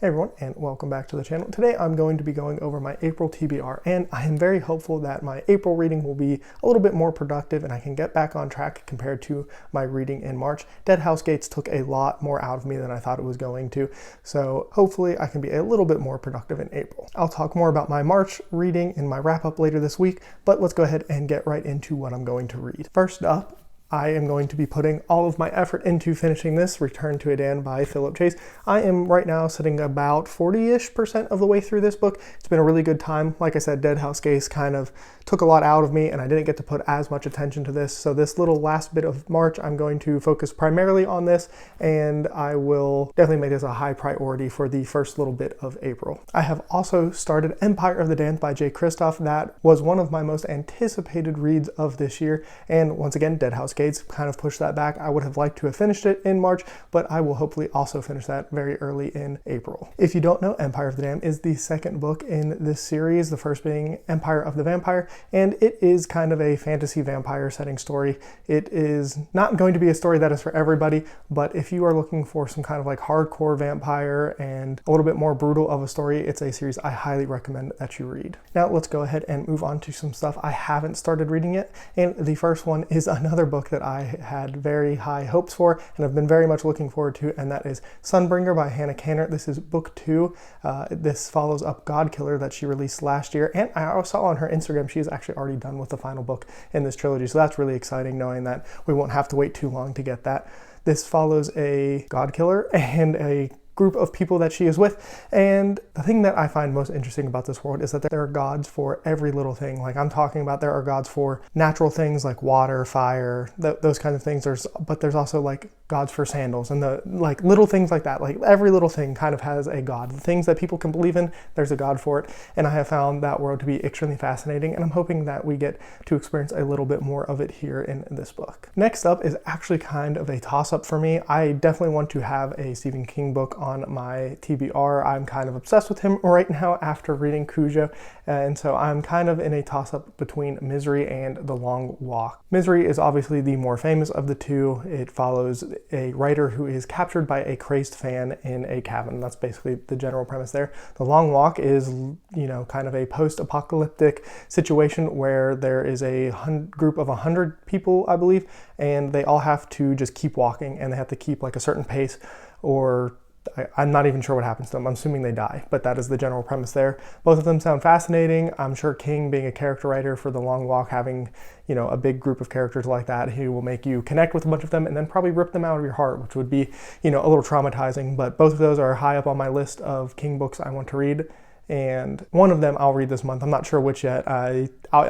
Hey everyone, and welcome back to the channel. Today I'm going to be going over my April TBR, and I am very hopeful that my April reading will be a little bit more productive and I can get back on track compared to my reading in March. Dead House Gates took a lot more out of me than I thought it was going to, so hopefully I can be a little bit more productive in April. I'll talk more about my March reading in my wrap-up later this week, but let's go ahead and get right into what I'm going to read. First up, I am going to be putting all of my effort into finishing this, Return to Adan by Philip Chase. I am right now sitting about 40-ish% of the way through this book. It's been a really good time. Like I said, Dead House Gates kind of took a lot out of me and I didn't get to put as much attention to this. So this little last bit of March, I'm going to focus primarily on this, and I will definitely make this a high priority for the first little bit of April. I have also started Empire of the Damned by Jay Kristoff. That was one of my most anticipated reads of this year. And once again, Dead House Gates kind of pushed that back. I would have liked to have finished it in March, but I will hopefully also finish that very early in April. If you don't know, Empire of the Damned is the second book in this series, the first being Empire of the Vampire, and it is kind of a fantasy vampire setting story. It is not going to be a story that is for everybody, but if you are looking for some kind of like hardcore vampire and a little bit more brutal of a story, it's a series I highly recommend that you read. Now let's go ahead and move on to some stuff I haven't started reading yet, and the first one is another book that I had very high hopes for and have been very much looking forward to, and that is Sunbringer by Hannah Kanner. This is book 2. This follows up Godkiller that she released last year, and I saw on her Instagram she is actually already done with the final book in this trilogy, so that's really exciting knowing that we won't have to wait too long to get that. This follows a Godkiller and a group of people that she is with, and the thing that I find most interesting about this world is that there are gods for every little thing. Like I'm talking about, there are gods for natural things like water, fire, those kinds of things. But there's also like gods for sandals and the like little things like that. Like every little thing kind of has a god. The things that people can believe in, there's a god for it, and I have found that world to be extremely fascinating, and I'm hoping that we get to experience a little bit more of it here in this book. Next up is actually kind of a toss-up for me. I definitely want to have a Stephen King book on my TBR. I'm kind of obsessed with him right now after reading Cujo, and so I'm kind of in a toss-up between Misery and The Long Walk. Misery is obviously the more famous of the two. It follows a writer who is captured by a crazed fan in a cabin. That's basically the general premise there. The Long Walk is, kind of a post-apocalyptic situation where there is a group of 100 people, I believe, and they all have to just keep walking, and they have to keep like a certain pace, or I'm not even sure what happens to them. I'm assuming they die, but that is the general premise there. Both of them sound fascinating. I'm sure King, being a character writer for The Long Walk, having, a big group of characters like that, he will make you connect with a bunch of them and then probably rip them out of your heart, which would be, a little traumatizing. But both of those are high up on my list of King books I want to read. And one of them I'll read this month. I'm not sure which yet. I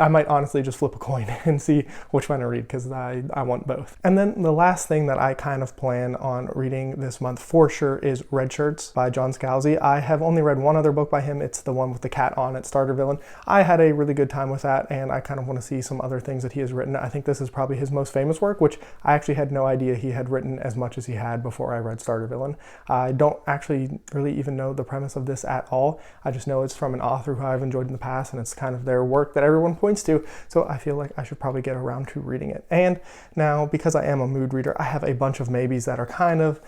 might honestly just flip a coin and see which one I read, because I want both. And then the last thing that I kind of plan on reading this month for sure is Red Shirts by John Scalzi. I have only read one other book by him. It's the one with the cat on it, Starter Villain. I had a really good time with that, and I kind of want to see some other things that he has written. I think this is probably his most famous work, which I actually had no idea he had written as much as he had before I read Starter Villain. I don't actually really even know the premise of this at all. I just know it's from an author who I've enjoyed in the past, and it's kind of their work that everyone points to, so I feel like I should probably get around to reading it. And now, because I am a mood reader, I have a bunch of maybes that are kind of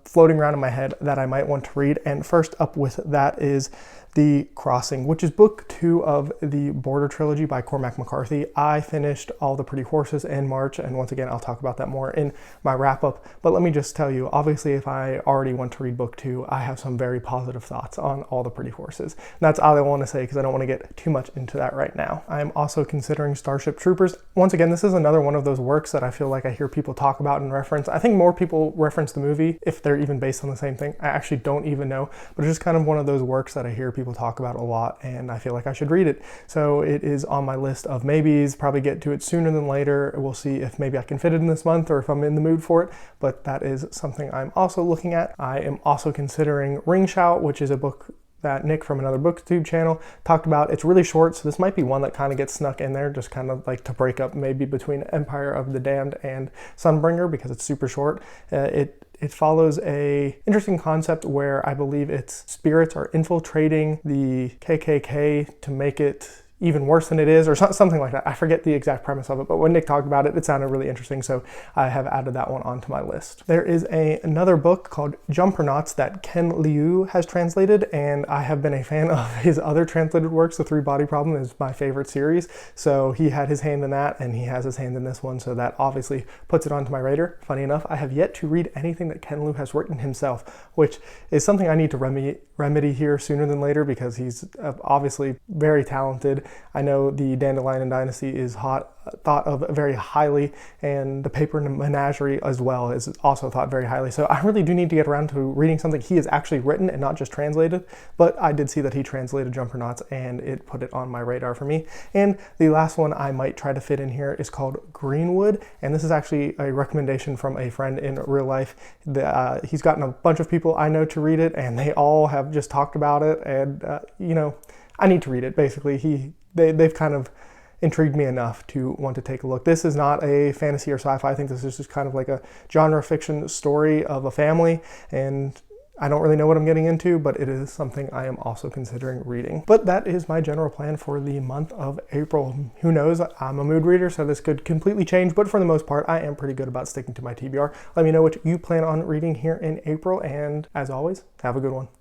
floating around in my head that I might want to read, and first up with that is The Crossing, which is book 2 of the Border trilogy by Cormac McCarthy. I finished All the Pretty Horses in March, and once again, I'll talk about that more in my wrap-up, but let me just tell you, obviously, if I already want to read book 2, I have some very positive thoughts on All the Pretty Horses. And that's all I want to say, because I don't want to get too much into that right now. I'm also considering Starship Troopers. Once again, this is another one of those works that I feel like I hear people talk about and reference. I think more people reference the movie, if they're even based on the same thing. I actually don't even know, but it's just kind of one of those works that I hear people talk about a lot, and I feel like I should read it. So it is on my list of maybes. Probably get to it sooner than later. We'll see if maybe I can fit it in this month, or if I'm in the mood for it, but that is something I'm also looking at. I am also considering Ring Shout, which is a book that Nick from Another BookTube channel talked about. It's really short, so this might be one that kind of gets snuck in there, just kind of like to break up maybe between Empire of the Damned and Sunbringer, because it's super short. It follows a interesting concept where I believe its spirits are infiltrating the KKK to make it even worse than it is, or something like that. I forget the exact premise of it, but when Nick talked about it, it sounded really interesting, so I have added that one onto my list. There is another book called Jumpernauts that Ken Liu has translated, and I have been a fan of his other translated works. The Three Body Problem is my favorite series, so he had his hand in that, and he has his hand in this one, so that obviously puts it onto my radar. Funny enough, I have yet to read anything that Ken Liu has written himself, which is something I need to remedy here sooner than later, because he's obviously very talented. I know the Dandelion Dynasty is thought of very highly, and the Paper Menagerie as well is also thought very highly. So I really do need to get around to reading something he has actually written and not just translated, but I did see that he translated Jumpernauts, and it put it on my radar for me. And the last one I might try to fit in here is called Greenwood, and this is actually a recommendation from a friend in real life. He's gotten a bunch of people I know to read it, and they all have just talked about it, and you know, I need to read it. Basically, they've kind of intrigued me enough to want to take a look. This is not a fantasy or sci-fi. I think this is just kind of like a genre fiction story of a family, and I don't really know what I'm getting into, but it is something I am also considering reading. But that is my general plan for the month of April. Who knows? I'm a mood reader, so this could completely change, but for the most part, I am pretty good about sticking to my TBR. Let me know what you plan on reading here in April, and as always, have a good one.